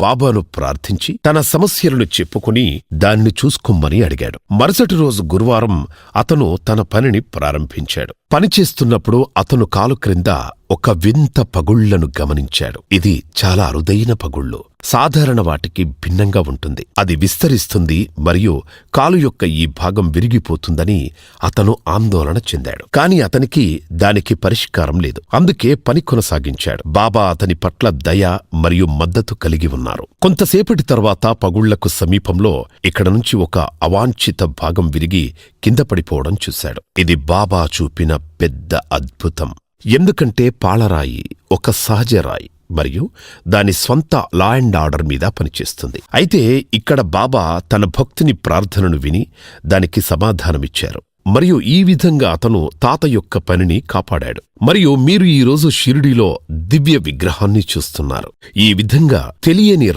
బాబాను ప్రార్థించి తన సమస్యలను చెప్పుకుని దాన్ని చూసుకోమని అడిగాడు. మరుసటి రోజు గురువారం అతను తన పనిని ప్రారంభించాడు. పనిచేస్తున్నప్పుడు అతను కాలు క్రింద ఒక వింత పగుళ్లను గమనించాడు. ఇది చాలా అరుదైన పగుళ్ళు, సాధారణ వాటికి భిన్నంగా ఉంటుంది. అది విస్తరిస్తుంది మరియు కాలు యొక్క ఈ భాగం విరిగిపోతుందని అతను ఆందోళన చెందాడు. కాని అతనికి దానికి పరిష్కారం లేదు. అందుకే పని కొనసాగించాడు. బాబా అతని పట్ల దయ మరియు మద్దతు కలిగి ఉన్నారు. కొంతసేపటి తర్వాత పగుళ్లకు సమీపంలో ఇక్కడ నుంచి ఒక అవాంఛిత భాగం విరిగి కింద పడిపోవడం చూశాడు. ఇది బాబా చూపిన పెద్ద అద్భుతం. ఎందుకంటే పాలరాయి ఒక సహజ రాయి మరియు దాని స్వంత లా అండ్ ఆర్డర్ మీద పనిచేస్తుంది. అయితే ఇక్కడ బాబా తన భక్తుని ప్రార్థనను విని దానికి సమాధానమిచ్చారు మరియు ఈ విధంగా అతను తాత యొక్క పనిని కాపాడాడు. మరియు మీరు ఈరోజు షిరిడీలో దివ్య విగ్రహాన్ని చూస్తున్నారు. ఈ విధంగా తెలియని